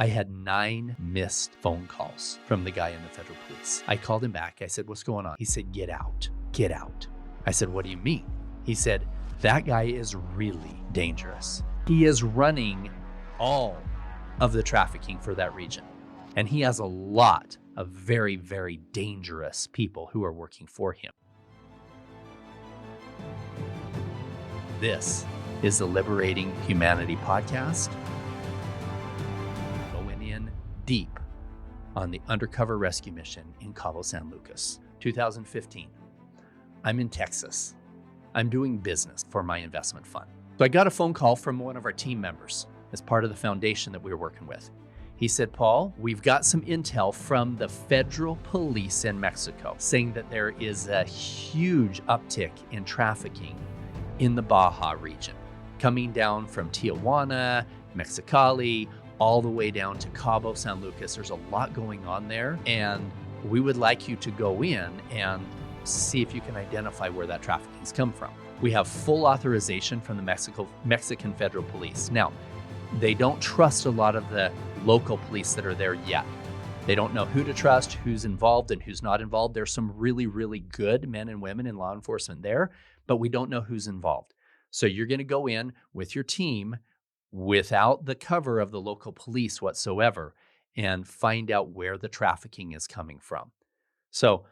I had 9 missed phone calls from the guy in the federal police. I called him back. I said, what's going on? He said, get out, get out. I said, what do you mean? He said, that guy is really dangerous. He is running all of the trafficking for that region. And he has a lot of very, very dangerous people who are working for him. This is the Liberating Humanity Podcast. Going in deep on the undercover rescue mission in Cabo San Lucas, 2015. I'm in Texas. I'm doing business for my investment fund. So I got a phone call from one of our team members as part of the foundation that we were working with. He said, Paul, we've got some intel from the federal police in Mexico saying that there is a huge uptick in trafficking in the Baja region, coming down from Tijuana, Mexicali, all the way down to Cabo San Lucas. There's a lot going on there, and we would like you to go in and see if you can identify where that trafficking's come from. We have full authorization from the Mexican federal police. Now, they don't trust a lot of the local police that are there yet. They don't know who to trust, who's involved and who's not involved. There's some really, really good men and women in law enforcement there, but we don't know who's involved. So you're going to go in with your team without the cover of the local police whatsoever and find out where the trafficking is coming from. So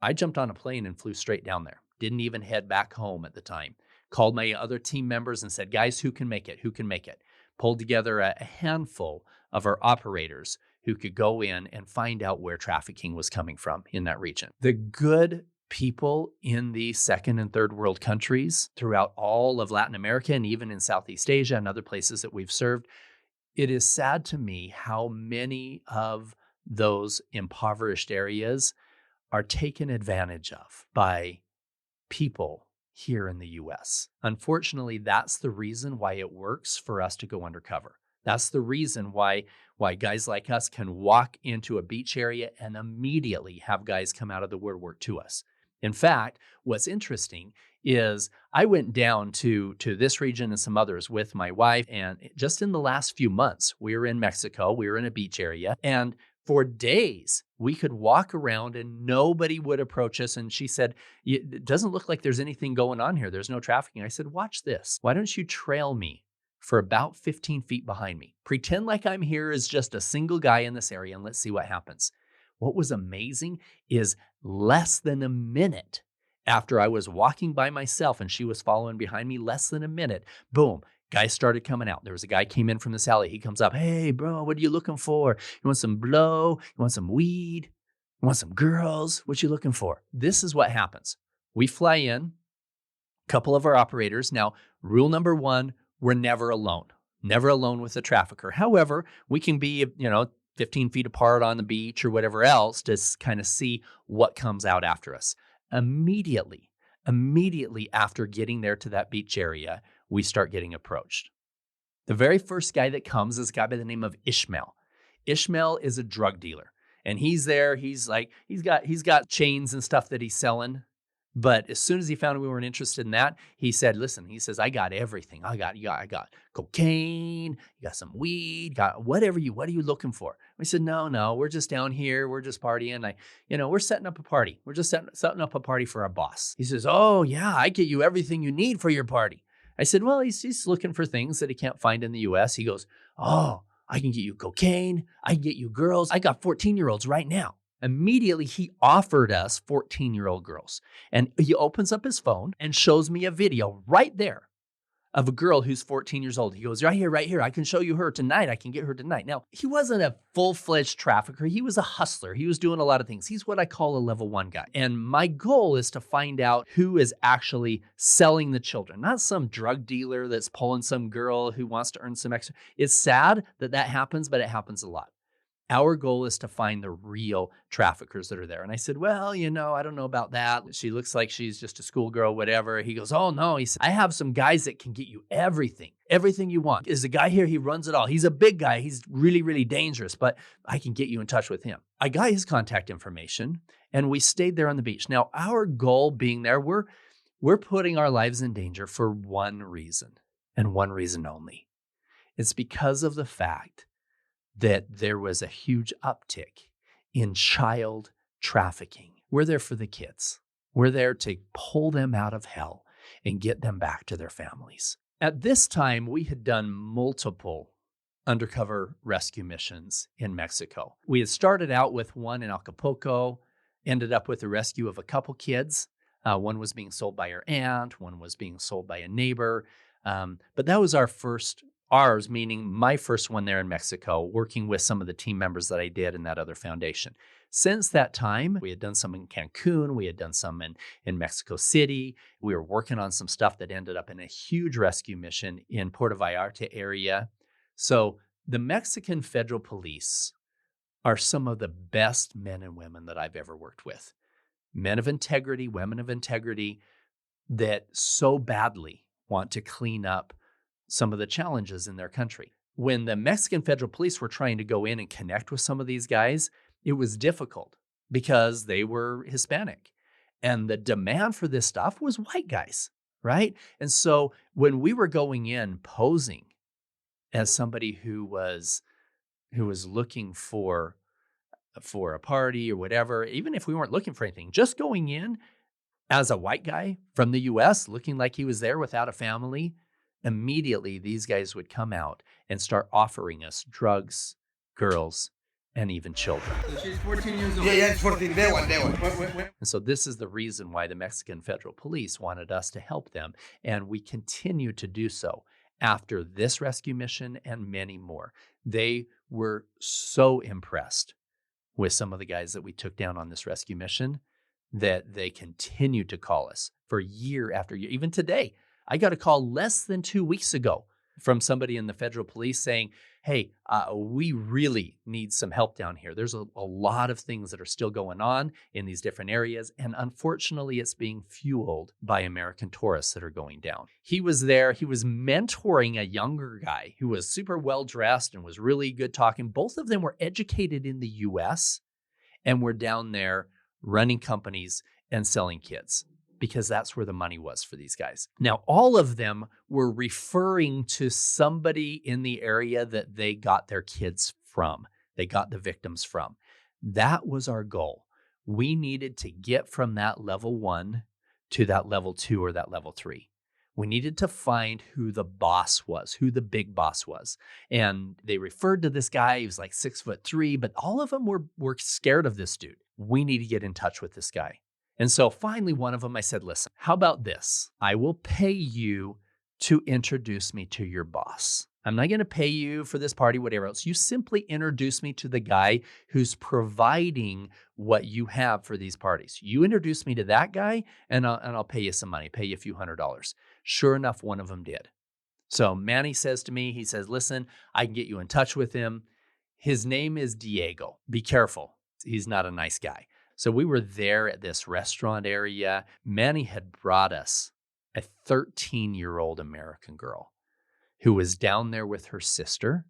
I jumped on a plane and flew straight down there. Didn't even head back home at the time. Called my other team members and said, guys, who can make it? Who can make it? Pulled together a handful of our operators who could go in and find out where trafficking was coming from in that region. The good people in the second and third world countries throughout all of Latin America and even in Southeast Asia and other places that we've served, it is sad to me how many of those impoverished areas are taken advantage of by people here in the US. Unfortunately, that's the reason why it works for us to go undercover. That's the reason why guys like us can walk into a beach area and immediately have guys come out of the woodwork to us. In fact, what's interesting is I went down to this region and some others with my wife, and just in the last few months, we were in Mexico, we were in a beach area, and for days, we could walk around and nobody would approach us. And she said, it doesn't look like there's anything going on here. There's no trafficking. I said, watch this. Why don't you trail me for about 15 feet behind me? Pretend like I'm here as just a single guy in this area and let's see what happens. What was amazing is less than a minute after I was walking by myself and she was following behind me, less than a minute, boom. Guys started coming out. There was a guy came in from this alley. He comes up, hey, bro, what are you looking for? You want some blow? You want some weed? You want some girls? What you looking for? This is what happens. We fly in, a couple of our operators. Now, rule number 1, we're never alone. Never alone with a trafficker. However, we can be, 15 feet apart on the beach or whatever else to kind of see what comes out after us. Immediately after getting there to that beach area, we start getting approached. The very first guy that comes is a guy by the name of Ishmael. Ishmael is a drug dealer, and he's there. He's got chains and stuff that he's selling. But as soon as he found we weren't interested in that, he said, listen, he says, I got everything. I got cocaine, you got some weed, what are you looking for? We said, no, we're just down here. We're just partying. We're setting up a party. We're just setting up a party for our boss. He says, oh yeah, I get you everything you need for your party. I said, well, he's looking for things that he can't find in the US. He goes, oh, I can get you cocaine. I can get you girls. I got 14-year-olds right now. Immediately, he offered us 14-year-old girls. And he opens up his phone and shows me a video right there of a girl who's 14 years old. He goes, right here. I can show you her tonight. I can get her tonight. Now, he wasn't a full-fledged trafficker. He was a hustler. He was doing a lot of things. He's what I call a level 1 guy. And my goal is to find out who is actually selling the children, not some drug dealer that's pulling some girl who wants to earn some extra. It's sad that happens, but it happens a lot. Our goal is to find the real traffickers that are there. And I said, well, I don't know about that. She looks like she's just a schoolgirl, whatever. He goes, oh no. He said, I have some guys that can get you everything you want. There's a guy here, he runs it all. He's a big guy. He's really, really dangerous, but I can get you in touch with him. I got his contact information and we stayed there on the beach. Now, our goal being there, we're putting our lives in danger for one reason and one reason only. It's because of the fact that there was a huge uptick in child trafficking. We're there for the kids. We're there to pull them out of hell and get them back to their families. At this time, we had done multiple undercover rescue missions in Mexico. We had started out with one in Acapulco, ended up with the rescue of a couple kids. One was being sold by her aunt, one was being sold by a neighbor. But that was ours, meaning my first one there in Mexico, working with some of the team members that I did in that other foundation. Since that time, we had done some in Cancun, we had done some in Mexico City. We were working on some stuff that ended up in a huge rescue mission in Puerto Vallarta area. So the Mexican federal police are some of the best men and women that I've ever worked with. Men of integrity, women of integrity that so badly want to clean up some of the challenges in their country. When the Mexican federal police were trying to go in and connect with some of these guys, it was difficult because they were Hispanic. And the demand for this stuff was white guys, right? And so when we were going in posing as somebody who was looking for a party or whatever, even if we weren't looking for anything, just going in as a white guy from the US, looking like he was there without a family, immediately these guys would come out and start offering us drugs, girls, and even children. So she's 14 years old. Yeah, it's 14. Day one. And so this is the reason why the Mexican federal police wanted us to help them. And we continue to do so after this rescue mission and many more. They were so impressed with some of the guys that we took down on this rescue mission that they continue to call us for year after year. Even today, I got a call less than 2 weeks ago from somebody in the federal police saying, hey, we really need some help down here. There's a lot of things that are still going on in these different areas. And unfortunately, it's being fueled by American tourists that are going down. He was there. He was mentoring a younger guy who was super well dressed and was really good talking. Both of them were educated in the US and were down there running companies and selling kids, because that's where the money was for these guys. Now, all of them were referring to somebody in the area that they got their kids from, they got the victims from. That was our goal. We needed to get from that level 1 to that level 2 or that level 3. We needed to find who the boss was, who the big boss was. And they referred to this guy. He was like 6'3", but all of them were scared of this dude. We need to get in touch with this guy. And so finally, one of them, I said, listen, how about this? I will pay you to introduce me to your boss. I'm not going to pay you for this party, whatever else. You simply introduce me to the guy who's providing what you have for these parties. You introduce me to that guy, and I'll pay you some money, pay you a few $100s. Sure enough, one of them did. So Manny says to me, he says, listen, I can get you in touch with him. His name is Diego. Be careful. He's not a nice guy. So we were there at this restaurant area. Manny had brought us a 13-year-old American girl who was down there with her sister.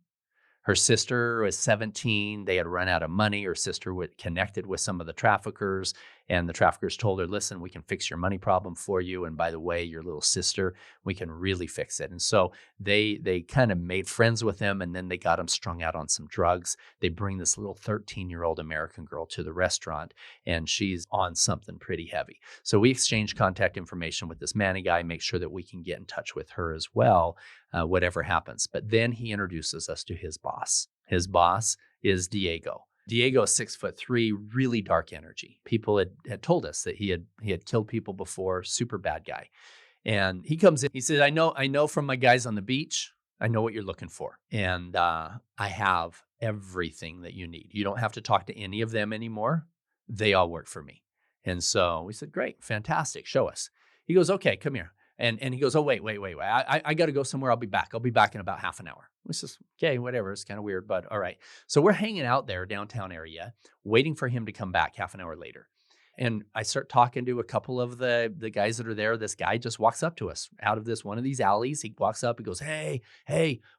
Her sister was 17. They had run out of money. Her sister connected with some of the traffickers, and the traffickers told her, listen, we can fix your money problem for you. And by the way, your little sister, we can really fix it. And so they kind of made friends with them, and then they got them strung out on some drugs. They bring this little 13-year-old American girl to the restaurant, and she's on something pretty heavy. So we exchange contact information with this Manny guy, make sure that we can get in touch with her as well, whatever happens. But then he introduces us to his boss. His boss is Diego. Diego is 6'3", really dark energy. People had told us that he had killed people before, super bad guy. And he comes in, he says, I know from my guys on the beach, I know what you're looking for. And I have everything that you need. You don't have to talk to any of them anymore. They all work for me. And so we said, great, fantastic, show us. He goes, okay, come here. And he goes, oh, wait. I got to go somewhere. I'll be back in about half an hour. We says, okay, whatever. It's kind of weird, but all right. So we're hanging out there, downtown area, waiting for him to come back half an hour later. And I start talking to a couple of the guys that are there. This guy just walks up to us out of one of these alleys. He walks up, he goes, hey,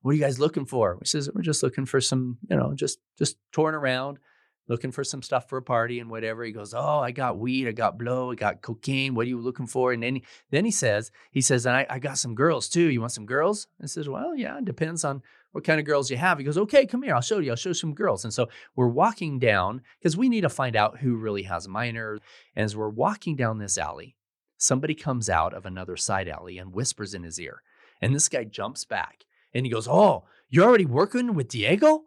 what are you guys looking for? We says, we're just looking for some, just touring around, looking for some stuff for a party and whatever. He goes, oh, I got weed, I got blow, I got cocaine. What are you looking for? And then he says, and I got some girls too. You want some girls? I says, well, yeah, it depends on What kind of girls you have? He goes, okay, come here. I'll show you. I'll show you some girls. And so we're walking down because we need to find out who really has minors. And as we're walking down this alley, somebody comes out of another side alley and whispers in his ear. And this guy jumps back and he goes, oh, you're already working with Diego?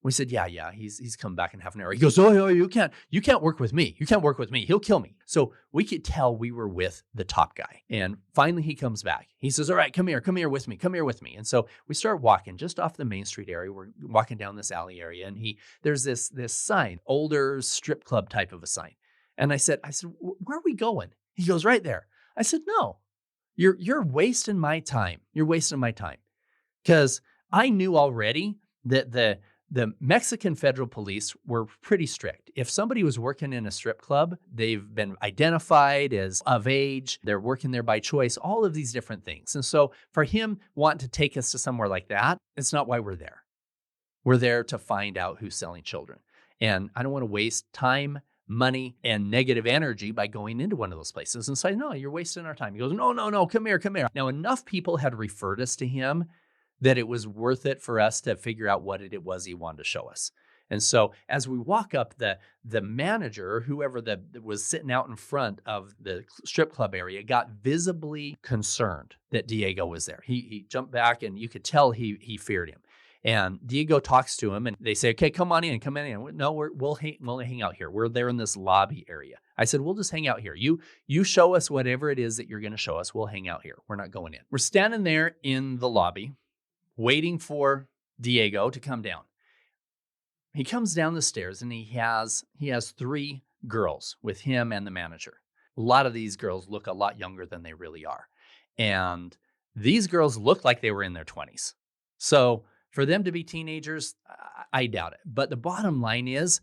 We said, yeah, he's come back in half an hour. He goes, oh, you can't work with me. You can't work with me. He'll kill me. So we could tell we were with the top guy. And finally he comes back. He says, all right, come here with me. And so we start walking just off the Main Street area. We're walking down this alley area. And there's this sign, older strip club type of a sign. And I said, where are we going? He goes, right there. I said, no, you're wasting my time. You're wasting my time. Because I knew already that the Mexican federal police were pretty strict. If somebody was working in a strip club, they've been identified as of age, they're working there by choice, all of these different things. And so for him wanting to take us to somewhere like that, it's not why we're there. We're there to find out who's selling children. And I don't want to waste time, money, and negative energy by going into one of those places. And say, no, you're wasting our time. He goes, no, come here. Now, enough people had referred us to him that it was worth it for us to figure out what it was he wanted to show us. And so as we walk up, the manager, or whoever that was sitting out in front of the strip club area, got visibly concerned that Diego was there. He jumped back and you could tell he feared him. And Diego talks to him and they say, okay, come on in. No, we'll hang out here. We're there in this lobby area. I said, we'll just hang out here. You show us whatever it is that you're going to show us. We'll hang out here. We're not going in. We're standing there in the lobby, waiting for Diego to come down. He comes down the stairs and he has 3 girls with him and the manager. A lot of these girls look a lot younger than they really are. And these girls look like they were in their 20s. So for them to be teenagers, I doubt it. But the bottom line is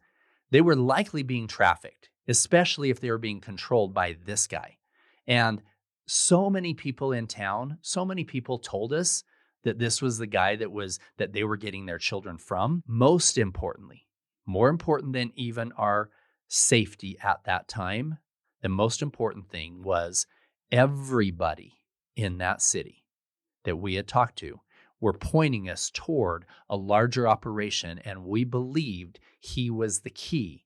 they were likely being trafficked, especially if they were being controlled by this guy. And so many people in town, so many people told us that this was the guy that they were getting their children from. Most importantly, more important than even our safety at that time, the most important thing was everybody in that city that we had talked to were pointing us toward a larger operation, and we believed he was the key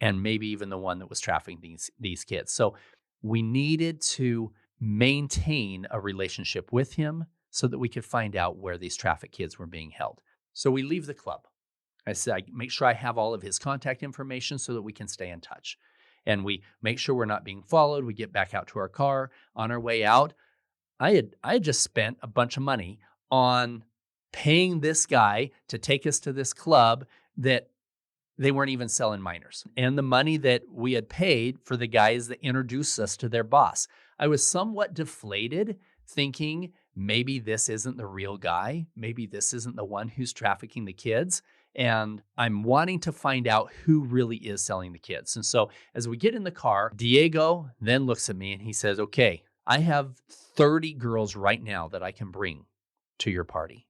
and maybe even the one that was trafficking these kids. So we needed to maintain a relationship with him so that we could find out where these trafficked kids were being held. So we leave the club. I said, I make sure I have all of his contact information so that we can stay in touch. And we make sure we're not being followed. We get back out to our car. On our way out, I had just spent a bunch of money on paying this guy to take us to this club that they weren't even selling minors. And the money that we had paid for the guys that introduced us to their boss. I was somewhat deflated, thinking maybe this isn't the real guy. Maybe this isn't the one who's trafficking the kids. And I'm wanting to find out who really is selling the kids. And so as we get in the car, Diego then looks at me and he says, okay, I have 30 girls right now that I can bring to your party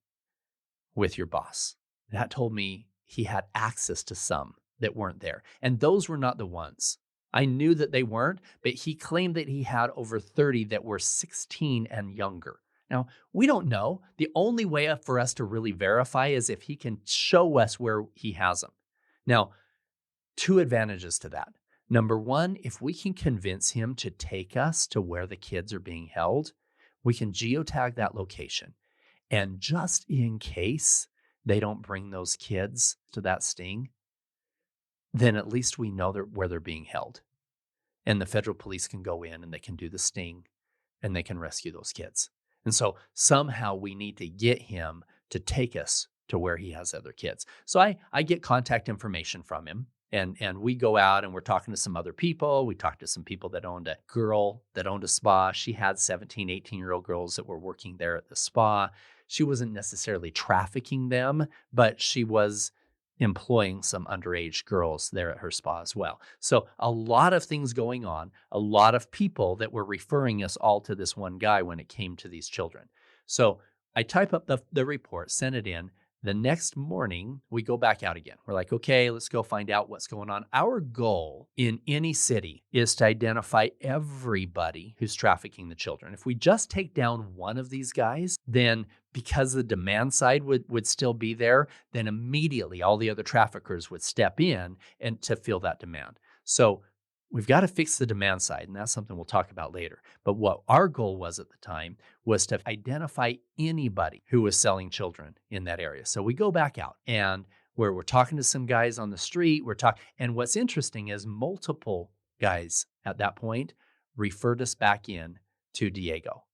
with your boss. That told me he had access to some that weren't there. And those were not the ones. I knew that they weren't, but he claimed that he had over 30 that were 16 and younger. Now, we don't know. The only way for us to really verify is if he can show us where he has them. Now, 2 advantages to that. Number 1, if we can convince him to take us to where the kids are being held, we can geotag that location. And just in case they don't bring those kids to that sting, then at least we know where they're being held. And the federal police can go in and they can do the sting and they can rescue those kids. And so somehow we need to get him to take us to where he has other kids. So I get contact information from him and we go out and we're talking to some other people. We talked to some people that owned a girl that owned a spa. She had 17, 18-year-old girls that were working there at the spa. She wasn't necessarily trafficking them, but she was employing some underage girls there at her spa as well. So a lot of things going on, a lot of people that were referring us all to this one guy when it came to these children. So I type up the report, send it in. The next morning, we go back out again. We're like, okay, let's go find out what's going on. Our goal in any city is to identify everybody who's trafficking the children. If we just take down one of these guys, then because the demand side would still be there, then immediately all the other traffickers would step in and to fill that demand. So we've got to fix the demand side, and that's something we'll talk about later. But what our goal was at the time was to identify anybody who was selling children in that area. So we go back out and we're talking to some guys on the street. And what's interesting is multiple guys at that point referred us back in to Diego.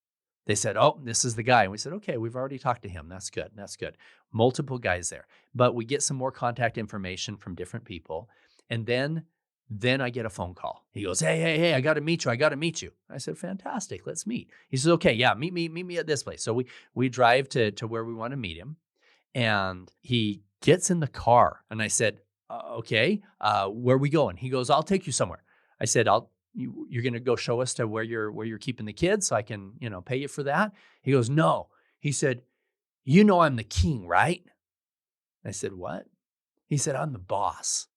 They said, oh, this is the guy. And we said, okay, we've already talked to him. That's good. That's good. Multiple guys there. But we get some more contact information from different people. And then I get a phone call. He goes, hey, I got to meet you. I said, fantastic, let's meet. He says, okay, yeah, meet me at this place. So we drive to where we want to meet him, and he gets in the car, and I said, okay, where are we going? He goes, I'll take you somewhere. I said, you're going to go show us to where you're keeping the kids so I can, pay you for that? He goes, no. He said, I'm the king, right? I said, what? He said, I'm the boss.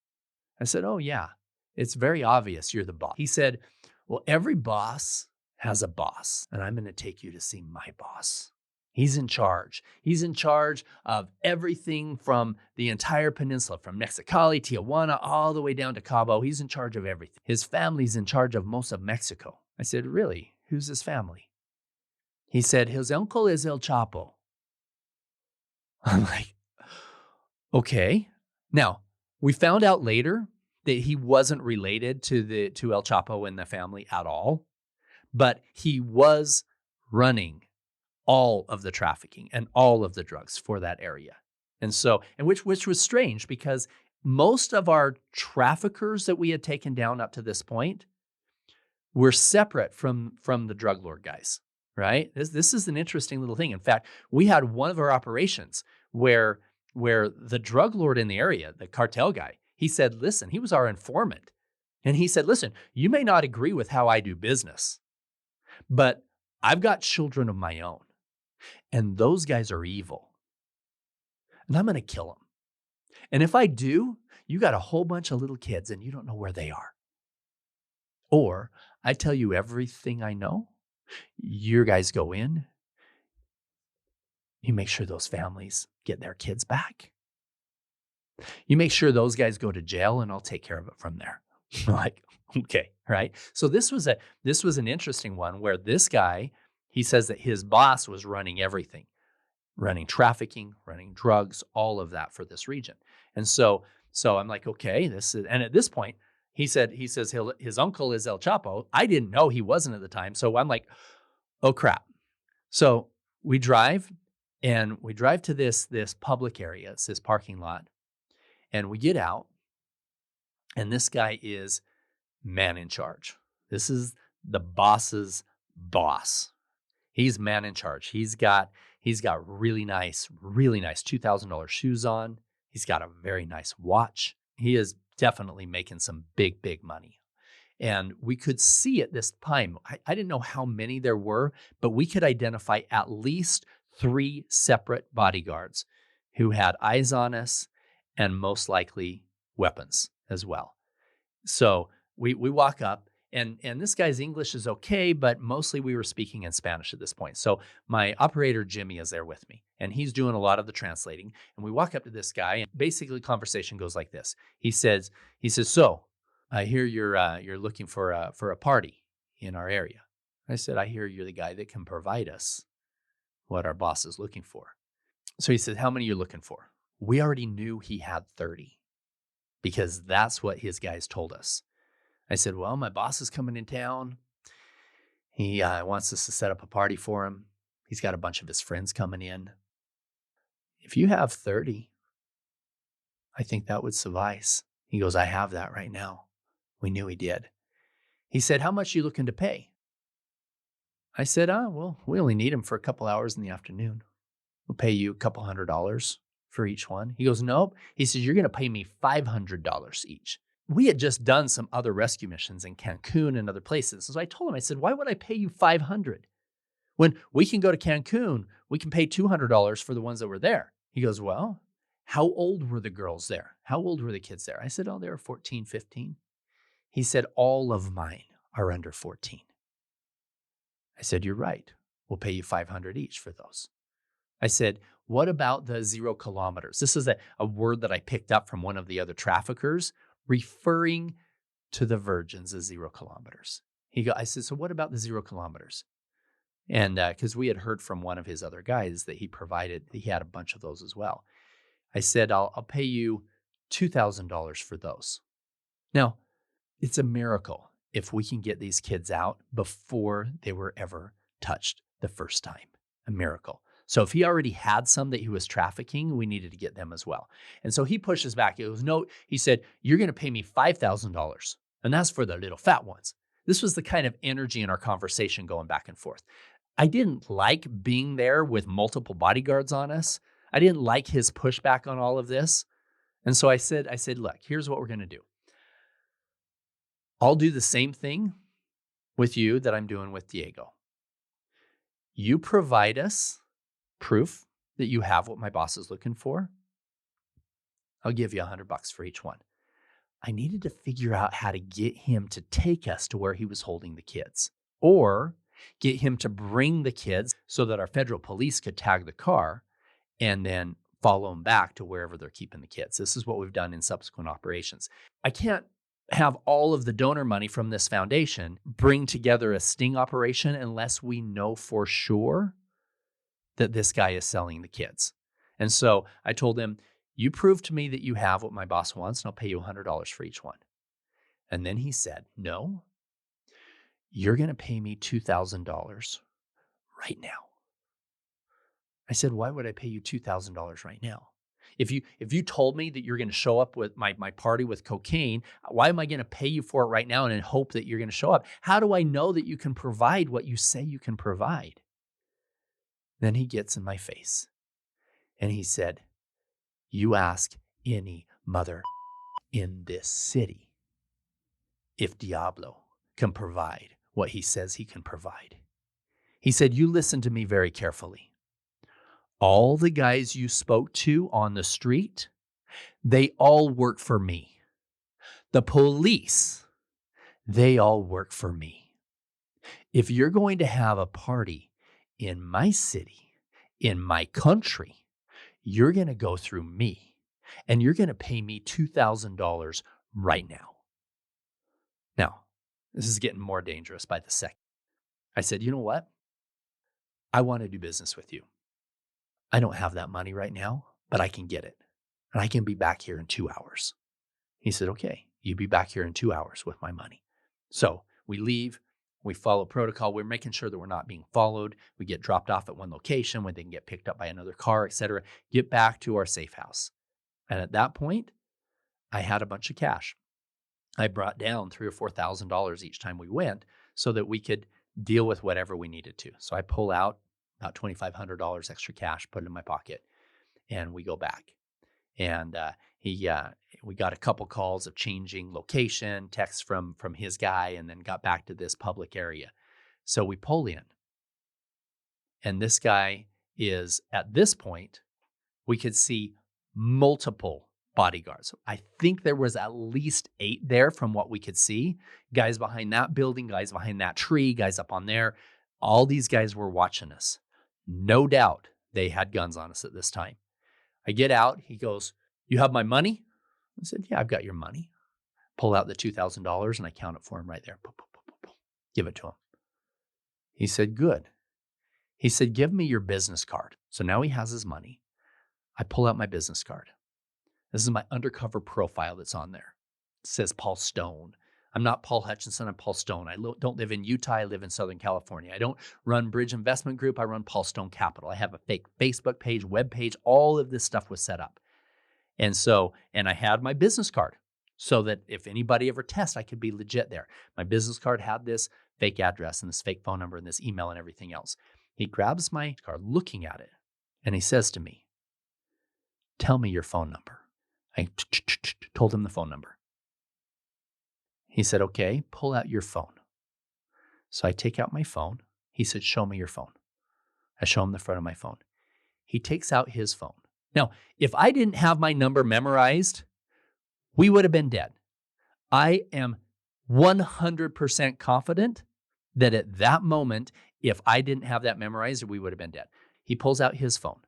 I said, oh, yeah. It's very obvious you're the boss. He said, well, every boss has a boss, and I'm going to take you to see my boss. He's in charge. He's in charge of everything from the entire peninsula, from Mexicali, Tijuana, all the way down to Cabo. He's in charge of everything. His family's in charge of most of Mexico. I said, really? Who's his family? He said, his uncle is El Chapo. I'm like, okay. Now, we found out later that he wasn't related to El Chapo and the family at all, but he was running all of the trafficking and all of the drugs for that area. And so, which was strange because most of our traffickers that we had taken down up to this point were separate from the drug lord guys, right? This is an interesting little thing. In fact, we had one of our operations where the drug lord in the area, the cartel guy, he said, listen, he was our informant. And he said, listen, you may not agree with how I do business, but I've got children of my own. And those guys are evil. And I'm going to kill them. And if I do, you got a whole bunch of little kids and you don't know where they are. Or I tell you everything I know. Your guys go in. You make sure those families get their kids back. You make sure those guys go to jail and I'll take care of it from there. Like, okay, right? So this was an interesting one where this guy, he says that his boss was running everything, running trafficking, running drugs, all of that for this region. And so I'm like, okay, and at this point, he says his uncle is El Chapo. I didn't know he wasn't at the time. So I'm like, oh crap. So we drive to this public area. It's this parking lot. And we get out, and this guy is man in charge. This is the boss's boss. He's man in charge. He's got really nice $2,000 shoes on. He's got a very nice watch. He is definitely making some big, big money. And we could see at this time, I didn't know how many there were, but we could identify at least 3 separate bodyguards who had eyes on us and most likely weapons as well. So we walk up, and this guy's English is okay, but mostly we were speaking in Spanish at this point. So my operator, Jimmy, is there with me, and he's doing a lot of the translating. And we walk up to this guy, and basically conversation goes like this. He says, so I hear you're looking for a party in our area. I said, I hear you're the guy that can provide us what our boss is looking for. So he said, how many are you looking for? We already knew he had 30 because that's what his guys told us. I said, well, my boss is coming in town. He wants us to set up a party for him. He's got a bunch of his friends coming in. If you have 30, I think that would suffice. He goes, I have that right now. We knew he did. He said, how much are you looking to pay? I said, well, we only need him for a couple hours in the afternoon. We'll pay you a couple $100 for each one. He goes, nope. He says, you're going to pay me $500 each. We had just done some other rescue missions in Cancun and other places. So I told him, I said, why would I pay you $500? When we can go to Cancun, we can pay $200 for the ones that were there. He goes, well, how old were the girls there? How old were the kids there? I said, oh, they were 14, 15. He said, all of mine are under 14. I said, you're right. We'll pay you $500 each for those. I said, what about the 0 kilometers? This is a word that I picked up from one of the other traffickers referring to the virgins as 0 kilometers. I said, so what about the 0 kilometers? And because we had heard from one of his other guys that he had a bunch of those as well. I said, I'll pay you $2,000 for those. Now, it's a miracle if we can get these kids out before they were ever touched the first time. A miracle. So if he already had some that he was trafficking, we needed to get them as well. And so he pushes back. He goes, no, he said, you're going to pay me $5,000. And that's for the little fat ones. This was the kind of energy in our conversation going back and forth. I didn't like being there with multiple bodyguards on us. I didn't like his pushback on all of this. And so I said, look, here's what we're going to do. I'll do the same thing with you that I'm doing with Diego. You provide us proof that you have what my boss is looking for. I'll give you $100 for each one. I needed to figure out how to get him to take us to where he was holding the kids, or get him to bring the kids so that our federal police could tag the car and then follow them back to wherever they're keeping the kids. This is what we've done in subsequent operations. I can't have all of the donor money from this foundation bring together a sting operation unless we know for sure that this guy is selling the kids. And so I told him, you prove to me that you have what my boss wants, and I'll pay you $100 for each one. And then he said, no, you're going to pay me $2,000 right now. I said, why would I pay you $2,000 right now? If you told me that you're going to show up with my party with cocaine, why am I going to pay you for it right now and in hope that you're going to show up? How do I know that you can provide what you say you can provide? Then he gets in my face and he said, you ask any mother in this city if Diablo can provide what he says he can provide. He said, you listen to me very carefully. All the guys you spoke to on the street, they all work for me. The police, they all work for me. If you're going to have a party in my city, in my country, you're going to go through me, and you're going to pay me $2,000 right now. Now, this is getting more dangerous by the second. I said, you know what? I want to do business with you. I don't have that money right now, but I can get it. And I can be back here in 2 hours. He said, okay, you be back here in 2 hours with my money. So we leave, we follow protocol. We're making sure that we're not being followed. We get dropped off at one location when they can get picked up by another car, et cetera. Get back to our safe house. And at that point, I had a bunch of cash. I brought down $3,000 or $4,000 each time we went so that we could deal with whatever we needed to. So I pull out about $2,500 extra cash, put it in my pocket, and we go back. And we got a couple calls of changing location, texts from his guy, and then got back to this public area. So we pull in. And this guy is, at this point, we could see multiple bodyguards. I think there was at least 8 there from what we could see. Guys behind that building, guys behind that tree, guys up on there. All these guys were watching us. No doubt they had guns on us at this time. I get out. He goes, you have my money? I said, yeah, I've got your money. Pull out the $2,000 and I count it for him right there. Give it to him. He said, good. He said, give me your business card. So now he has his money. I pull out my business card. This is my undercover profile that's on there. It says Paul Stone. I'm not Paul Hutchinson. I'm Paul Stone. I don't live in Utah. I live in Southern California. I don't run Bridge Investment Group. I run Paul Stone Capital. I have a fake Facebook page, web page. All of this stuff was set up. And I had my business card so that if anybody ever tests, I could be legit there. My business card had this fake address and this fake phone number and this email and everything else. He grabs my card, looking at it, and he says to me, tell me your phone number. I told him the phone number. He said, okay, pull out your phone. So I take out my phone. He said, show me your phone. I show him the front of my phone. He takes out his phone Now, if I didn't have my number memorized, we would have been dead. I am 100% confident that at that moment, if I didn't have that memorized, we would have been dead. He pulls out his phone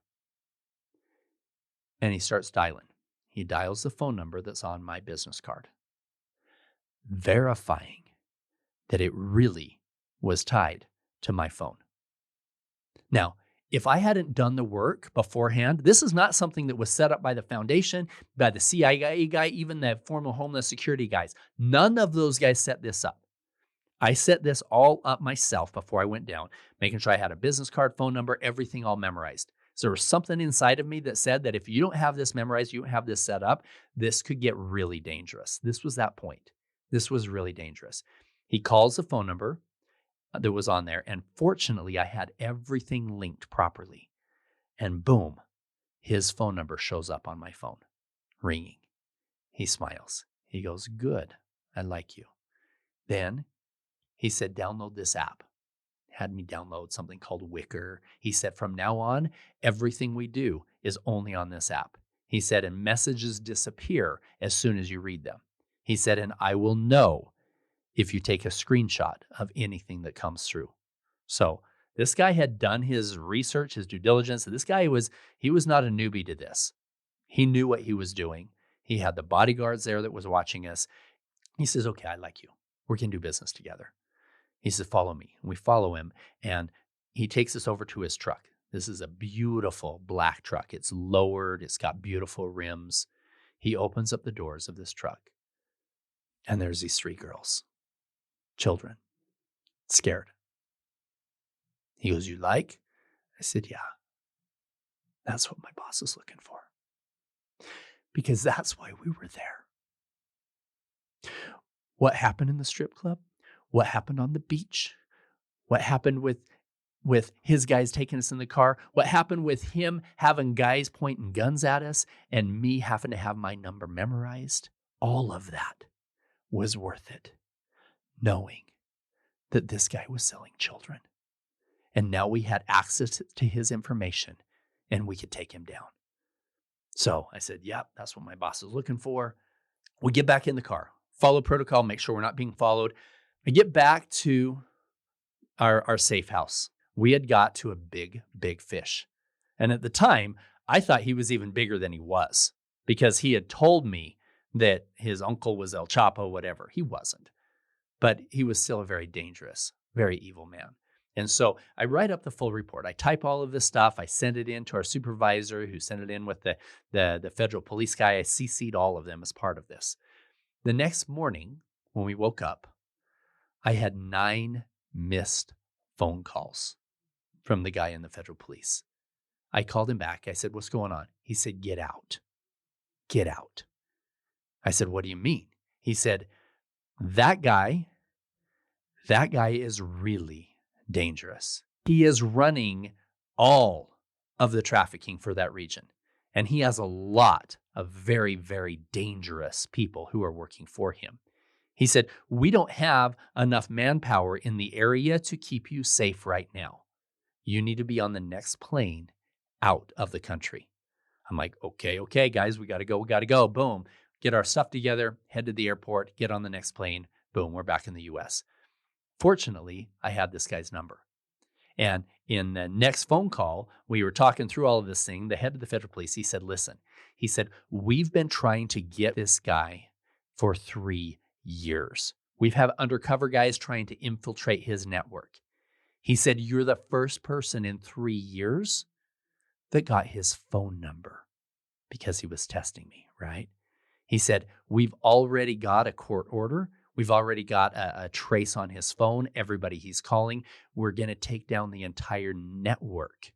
and he starts dialing. He dials the phone number that's on my business card, verifying that it really was tied to my phone. Now, if I hadn't done the work beforehand, this is not something that was set up by the foundation, by the CIA guy, even the former Homeland Security guys. None of those guys set this up. I set this all up myself before I went down, making sure I had a business card, phone number, everything all memorized. So there was something inside of me that said that if you don't have this memorized, you don't have this set up, this could get really dangerous. This was that point. This was really dangerous. He calls the phone number that was on there, and fortunately, I had everything linked properly. And boom, his phone number shows up on my phone, ringing. He smiles. He goes, "Good, I like you." Then he said, "Download this app." Had me download something called Wicker. He said, "From now on, everything we do is only on this app." He said, "And messages disappear as soon as you read them." He said, "And I will know if you take a screenshot of anything that comes through." So this guy had done his research, his due diligence. This guy he was not a newbie to this. He knew what he was doing. He had the bodyguards there that was watching us. He says, "Okay, I like you. We can do business together." He says, "Follow me." And we follow him, and he takes us over to his truck. This is a beautiful black truck. It's lowered. It's got beautiful rims. He opens up the doors of this truck, and there's these three girls. Children, scared. He goes, "You like?" I said, "Yeah, that's what my boss is looking for." Because that's why we were there. What happened in the strip club? What happened on the beach? What happened with his guys taking us in the car? What happened with him having guys pointing guns at us and me having to have my number memorized? All of that was worth it, knowing that this guy was selling children. And now we had access to his information and we could take him down. So I said, "Yep, that's what my boss is looking for." We get back in the car, follow protocol, make sure we're not being followed. I get back to our safe house. We had got to a big, big fish. And at the time, I thought he was even bigger than he was because he had told me that his uncle was El Chapo, whatever. He wasn't. But he was still a very dangerous, very evil man. And so I write up the full report. I type all of this stuff. I send it in to our supervisor who sent it in with the federal police guy. I CC'd all of them as part of this. The next morning, when we woke up, I had 9 missed phone calls from the guy in the federal police. I called him back. I said, "What's going on?" He said, "Get out. Get out." I said, "What do you mean?" He said, that guy is really dangerous. He is running all of the trafficking for that region. And he has a lot of very, very dangerous people who are working for him. He said, "We don't have enough manpower in the area to keep you safe right now. You need to be on the next plane out of the country." I'm like, okay, guys, we got to go. Boom. Get our stuff together, head to the airport, get on the next plane. Boom, we're back in the US. Fortunately, I had this guy's number. And in the next phone call, we were talking through all of this thing. The head of the federal police, he said, "Listen," he said, "we've been trying to get this guy for 3 years. We've had undercover guys trying to infiltrate his network." He said, "You're the first person in 3 years that got his phone number," because he was testing me, right? He said, "We've already got a court order. We've already got a trace on his phone, everybody he's calling. We're going to take down the entire network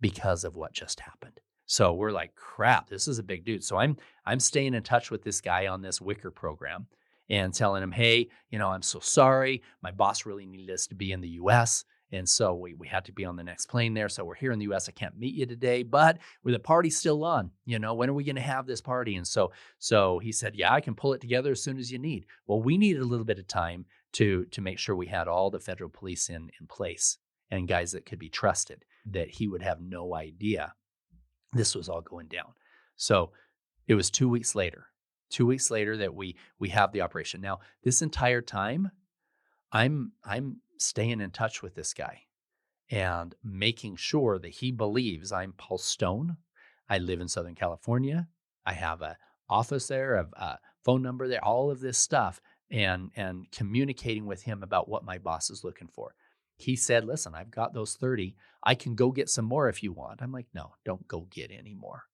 because of what just happened." So we're like, crap, this is a big dude. So I'm staying in touch with this guy on this Wicker program and telling him, "Hey, I'm so sorry. My boss really needed us to be in the US. And so we had to be on the next plane there. So we're here in the US. I can't meet you today, but with the party still on, when are we going to have this party?" And so he said, "Yeah, I can pull it together as soon as you need." Well, we needed a little bit of time to make sure we had all the federal police in place and guys that could be trusted, that he would have no idea This was all going down. So it was 2 weeks later. 2 weeks later that we have the operation. Now, this entire time, I'm staying in touch with this guy and making sure that he believes I'm Paul Stone. I live in Southern California. I have a office there, a phone number there, all of this stuff, and communicating with him about what my boss is looking for. He said, listen, I've got those 30. I can go get some more if you want. I'm like, no, don't go get any more.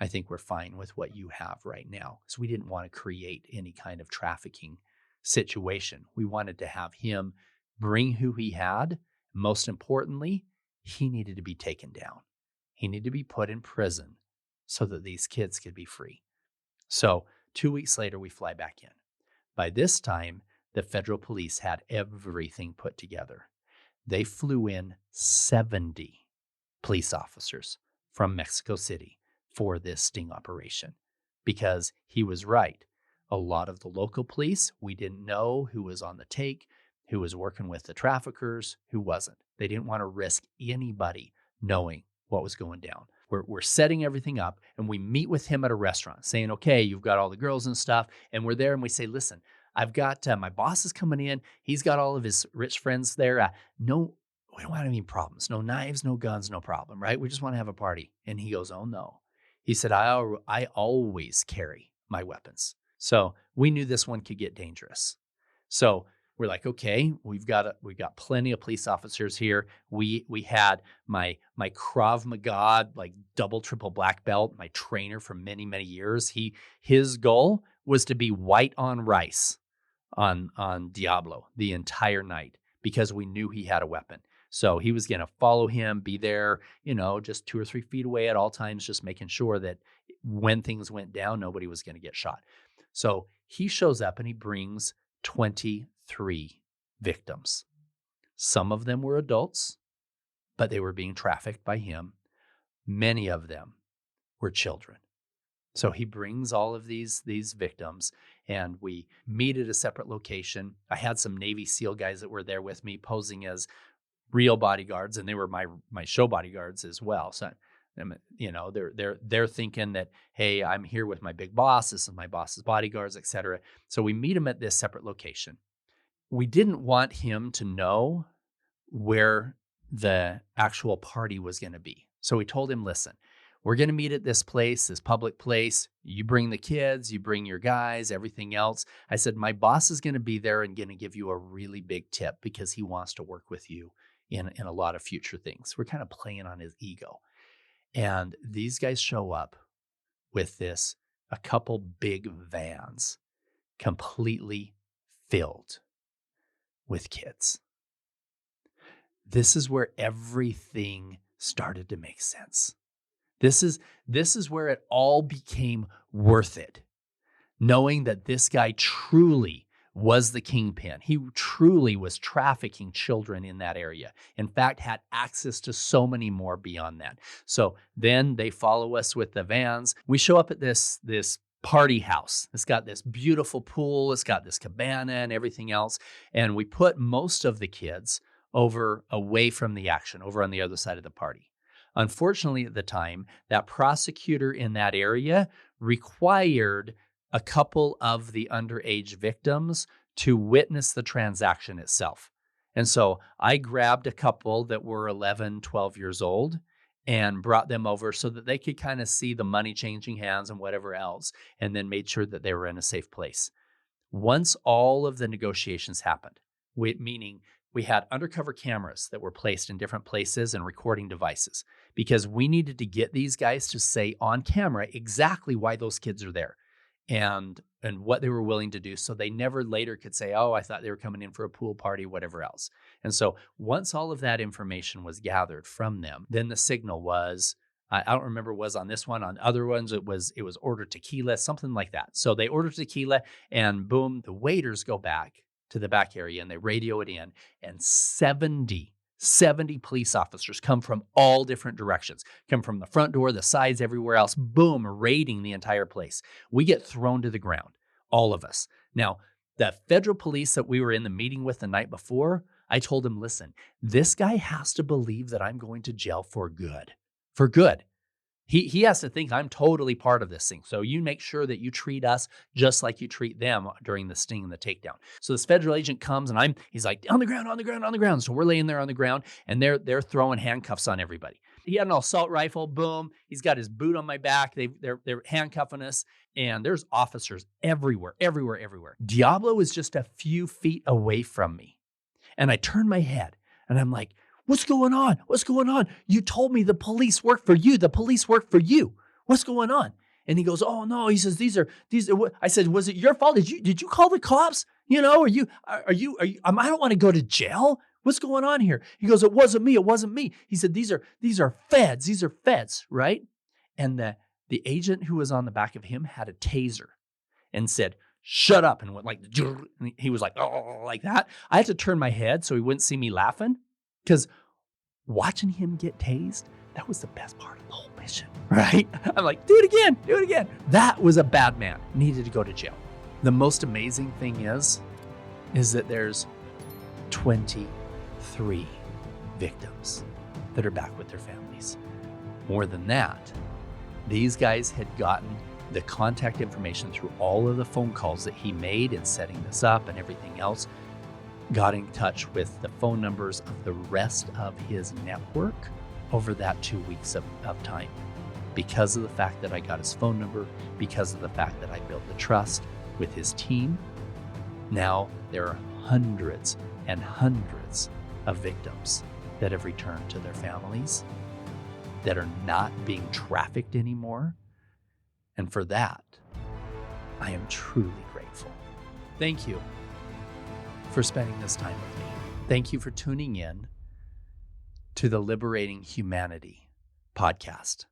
I think we're fine with what you have right now. So we didn't want to create any kind of trafficking situation. We wanted to have him bring who he had. Most importantly, he needed to be taken down. He needed to be put in prison so that these kids could be free. So 2 weeks later, we fly back in. By this time, the federal police had everything put together. They flew in 70 police officers from Mexico City for this sting operation because he was right. A lot of the local police, we didn't know who was on the take, who was working with the traffickers, who wasn't. They didn't want to risk anybody knowing what was going down. We're setting everything up, and we meet with him at a restaurant saying, okay, you've got all the girls and stuff. And we're there and we say, listen, I've got my boss is coming in. He's got all of his rich friends there. No, we don't want any problems. No knives, no guns, no problem, right? We just want to have a party. And he goes, oh no. He said, I always carry my weapons. So we knew this one could get dangerous. So we're like, okay, we've got plenty of police officers here. We had my Krav Maga, like double, triple black belt, my trainer for many, many years. His goal was to be white on rice on Diablo the entire night because we knew he had a weapon. So he was going to follow him, be there, just 2 or 3 feet away at all times, just making sure that when things went down, nobody was going to get shot. So he shows up and he brings 23 victims. Some of them were adults, but they were being trafficked by him. Many of them were children. So he brings all of these victims, and we meet at a separate location. I had some Navy SEAL guys that were there with me posing as real bodyguards, and they were my show bodyguards as well. So, they're thinking that, hey, I'm here with my big boss. This is my boss's bodyguards, etc. So we meet him at this separate location. We didn't want him to know where the actual party was going to be. So we told him, listen, we're going to meet at this place, this public place. You bring the kids, you bring your guys, everything else. I said, my boss is going to be there and going to give you a really big tip because he wants to work with you in a lot of future things. We're kind of playing on his ego. And these guys show up with a couple big vans completely filled with kids. This is where everything started to make sense. This is where it all became worth it. Knowing that this guy truly was the kingpin. He truly was trafficking children in that area. In fact, had access to so many more beyond that. So then they follow us with the vans. We show up at this party house. It's got this beautiful pool. It's got this cabana and everything else. And we put most of the kids away from the action, over on the other side of the party. Unfortunately, at the time, that prosecutor in that area required a couple of the underage victims to witness the transaction itself. And so I grabbed a couple that were 11, 12 years old and brought them over so that they could kind of see the money changing hands and whatever else, and then made sure that they were in a safe place. Once all of the negotiations happened, meaning we had undercover cameras that were placed in different places and recording devices because we needed to get these guys to say on camera exactly why those kids are there and what they were willing to do, so they never later could say, oh, I thought they were coming in for a pool party, whatever else. And so once all of that information was gathered from them, then the signal was, I don't remember was on this one, on other ones, it was order tequila, something like that. So they order tequila and boom, the waiters go back to the back area and they radio it in, and 70 police officers come from all different directions, come from the front door, the sides, everywhere else, boom, raiding the entire place. We get thrown to the ground, all of us. Now, the federal police that we were in the meeting with the night before, I told him, listen, this guy has to believe that I'm going to jail for good. For good. He has to think I'm totally part of this thing. So you make sure that you treat us just like you treat them during the sting and the takedown. So this federal agent comes and he's like, on the ground, on the ground, on the ground. So we're laying there on the ground and they're throwing handcuffs on everybody. He had an assault rifle, boom. He's got his boot on my back. They're handcuffing us, and there's officers everywhere. Diablo is just a few feet away from me. And I turn my head and I'm like, what's going on? What's going on? You told me the police work for you. The police work for you. What's going on? And he goes, oh no. He says, these are, I said, was it your fault? Did you call the cops? You know, are you, I don't want to go to jail. What's going on here? He goes, it wasn't me. He said, these are feds, right? And the agent who was on the back of him had a taser and said, shut up, and went like, and he was like, oh, like that. I had to turn my head so he wouldn't see me laughing, because watching him get tased, that was the best part of the whole mission, right? I'm like, do it again. That was a bad man, needed to go to jail. The most amazing thing is that there's 23 victims that are back with their families. More than that, these guys had gotten the contact information through all of the phone calls that he made in setting this up and everything else, got in touch with the phone numbers of the rest of his network over that 2 weeks of time. Because of the fact that I got his phone number, because of the fact that I built the trust with his team, now there are hundreds and hundreds of victims that have returned to their families, that are not being trafficked anymore. And for that, I am truly grateful. Thank you for spending this time with me. Thank you for tuning in to the Liberating Humanity Podcast.